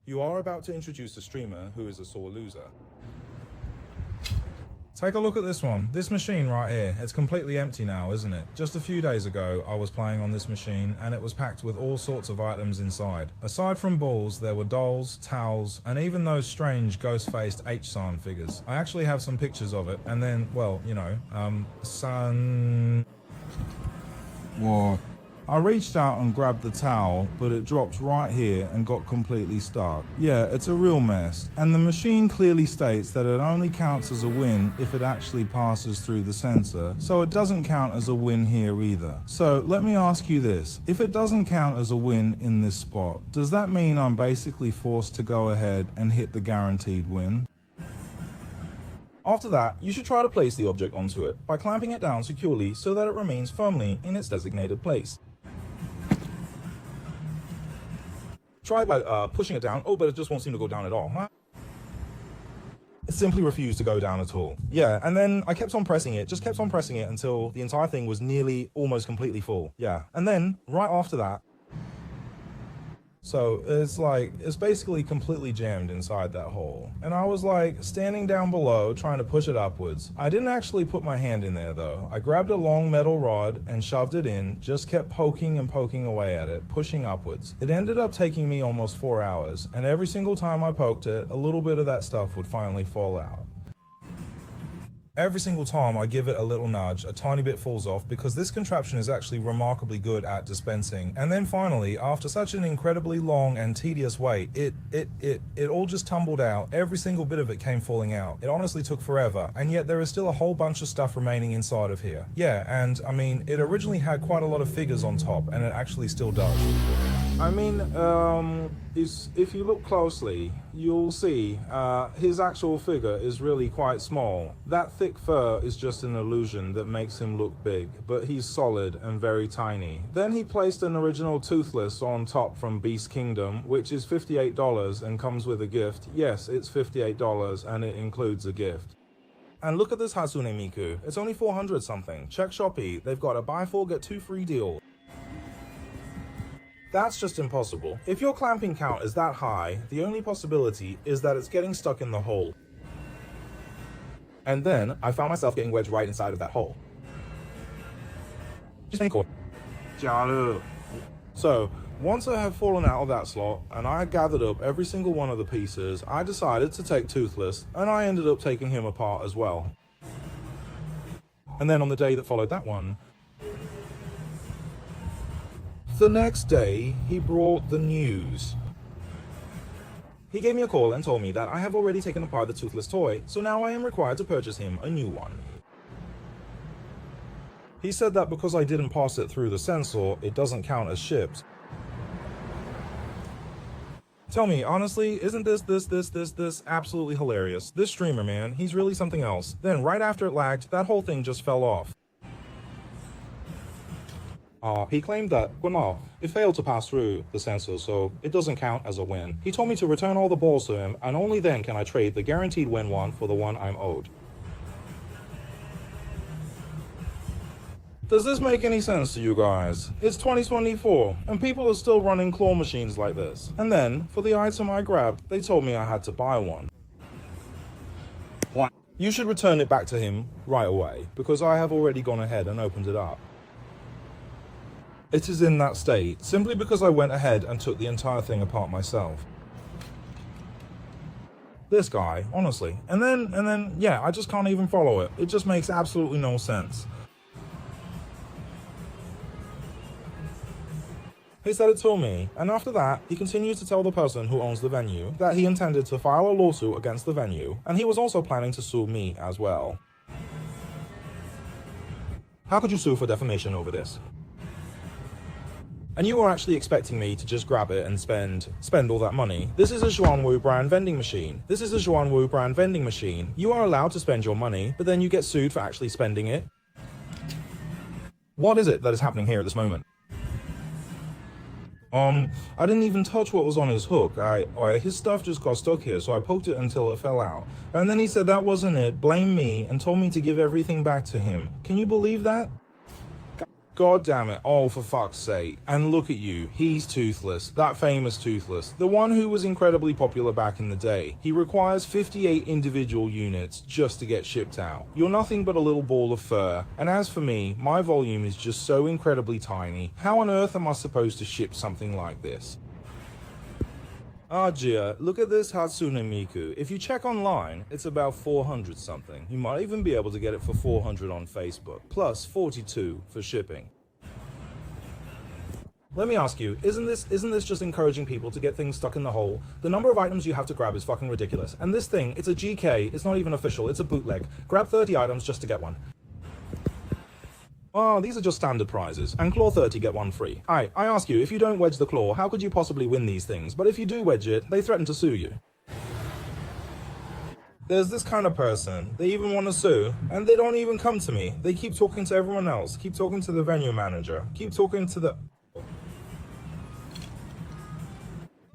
You are about to introduce a streamer who is a sore loser. Take a look at this one. This machine right here. It's completely empty now, isn't it? Just a few days ago, I was playing on this machine and it was packed with all sorts of items inside. Aside from balls, there were dolls, towels, and even those strange ghost-faced H-San figures. I actually have some pictures of it. And then, well, you know, Whoa. I reached out and grabbed the towel, but it dropped right here and got completely stuck. Yeah, it's a real mess. And the machine clearly states that it only counts as a win if it actually passes through the sensor, so it doesn't count as a win here either. So let me ask you this. If it doesn't count as a win in this spot, does that mean I'm basically forced to go ahead and hit the guaranteed win? After that, you should try to place the object onto it by clamping it down securely so that it remains firmly in its designated place. Try by pushing it down, but it just won't seem to go down at all. It simply refused to go down at all. Yeah, and then I kept on pressing it, just kept on pressing it until the entire thing was nearly, almost completely full. Yeah, and then right after that, so it's basically completely jammed inside that hole. And I was like standing down below trying to push it upwards. I didn't actually put my hand in there though. I grabbed a long metal rod and shoved it in, just kept poking and poking away at it, pushing upwards. It ended up taking me almost 4 hours, and every single time I poked it, a little bit of that stuff would finally fall out. Every single time I give it a little nudge, a tiny bit falls off because this contraption is actually remarkably good at dispensing. And then finally, after such an incredibly long and tedious wait, it all just tumbled out. Every single bit of it came falling out. It honestly took forever, and yet there is still a whole bunch of stuff remaining inside of here. Yeah, and I mean, it originally had quite a lot of figures on top, and it actually still does. I mean, if you look closely, you'll see his actual figure is really quite small. That thick fur is just an illusion that makes him look big, but he's solid and very tiny. Then he placed an original Toothless on top from Beast Kingdom, which is $58 and comes with a gift. Yes, it's $58 and it includes a gift. And look at this Hatsune Miku. It's only 400 something. Check Shopee. They've got a buy 4 get 2 free deal. That's just impossible. If your clamping count is that high, the only possibility is that it's getting stuck in the hole. And then I found myself getting wedged right inside of that hole. So, once I had fallen out of that slot and I had gathered up every single one of the pieces, I decided to take Toothless, and I ended up taking him apart as well. And then on the day that followed that one, the next day, he brought the news. He gave me a call and told me that I have already taken apart the Toothless toy, so now I am required to purchase him a new one. He said that because I didn't pass it through the sensor, it doesn't count as shipped. Tell me, honestly, isn't this absolutely hilarious? This streamer, man, he's really something else. Then right after it lagged, that whole thing just fell off. He claimed that, well, no, it failed to pass through the sensor, so it doesn't count as a win. He told me to return all the balls to him, and only then can I trade the guaranteed win one for the one I'm owed. Does this make any sense to you guys? It's 2024, and people are still running claw machines like this. And then, for the item I grabbed, they told me I had to buy one. What? You should return it back to him right away, because I have already gone ahead and opened it up. It is in that state, simply because I went ahead and took the entire thing apart myself. This guy, honestly. And then, yeah, I just can't even follow it. It just makes absolutely no sense. He said it to me, and after that, he continued to tell the person who owns the venue that he intended to file a lawsuit against the venue, and he was also planning to sue me as well. How could you sue for defamation over this? And you were actually expecting me to just grab it and spend all that money. This is a Xuanwu brand vending machine. This is a Xuanwu brand vending machine. You are allowed to spend your money, but then you get sued for actually spending it. What is it that is happening here at this moment? I didn't even touch what was on his hook. His stuff just got stuck here, so I poked it until it fell out. And then he said that wasn't it, blamed me, and told me to give everything back to him. Can you believe that? God damn it. Oh, for fuck's sake. And look at you. He's Toothless. That famous Toothless. The one who was incredibly popular back in the day. He requires 58 individual units just to get shipped out. You're nothing but a little ball of fur. And as for me, my volume is just so incredibly tiny. How on earth am I supposed to ship something like this? Ah, Gia, look at this Hatsune Miku. If you check online, it's about 400 something. You might even be able to get it for 400 on Facebook, plus 42 for shipping. Let me ask you, isn't this just encouraging people to get things stuck in the hole? The number of items you have to grab is fucking ridiculous. And this thing, it's a GK, it's not even official, it's a bootleg. Grab 30 items just to get one. Oh, these are just standard prizes, and claw 30 get one free. I ask you, if you don't wedge the claw, how could you possibly win these things? But if you do wedge it, they threaten to sue you. There's this kind of person, they even want to sue, and they don't even come to me. They keep talking to everyone else, keep talking to the venue manager, keep talking to the...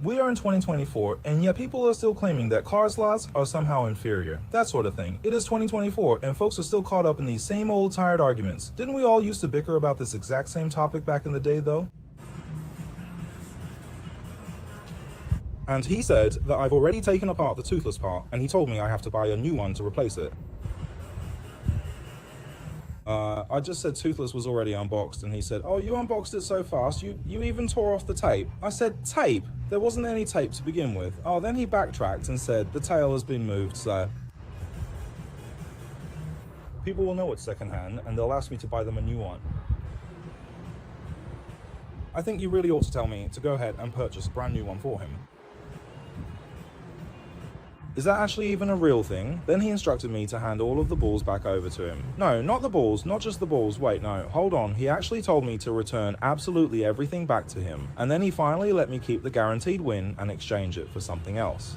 We are in 2024, and yet people are still claiming that car slots are somehow inferior. That sort of thing. It is 2024, and folks are still caught up in these same old tired arguments. Didn't we all used to bicker about this exact same topic back in the day, though? And he said that I've already taken apart the Toothless part, and he told me I have to buy a new one to replace it. I just said Toothless was already unboxed, and he said, oh, you unboxed it so fast, you even tore off the tape. I said, tape? There wasn't any tape to begin with. Oh, then he backtracked and said, the tail has been moved, so... People will know it's secondhand, and they'll ask me to buy them a new one. I think you really ought to tell me to go ahead and purchase a brand new one for him. Is that actually even a real thing? Then he instructed me to hand all of the balls back over to him. No, not the balls, not just the balls. Wait, no, hold on. He actually told me to return absolutely everything back to him. And then he finally let me keep the guaranteed win and exchange it for something else.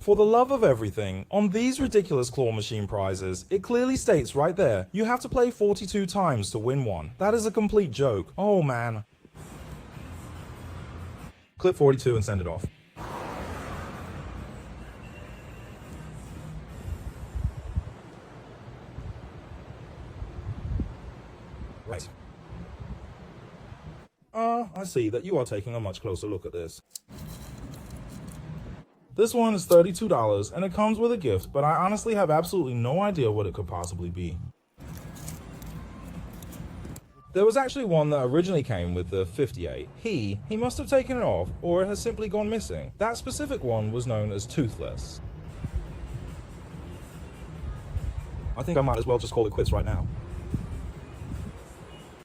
For the love of everything, on these ridiculous claw machine prizes, it clearly states right there, you have to play 42 times to win one. That is a complete joke. Oh man. Clip 42 and send it off. Right. I see that you are taking a much closer look at this. This one is $32 and it comes with a gift, but I honestly have absolutely no idea what it could possibly be. There was actually one that originally came with the 58. He must have taken it off, or it has simply gone missing. That specific one was known as Toothless. I think I might as well just call it quits right now.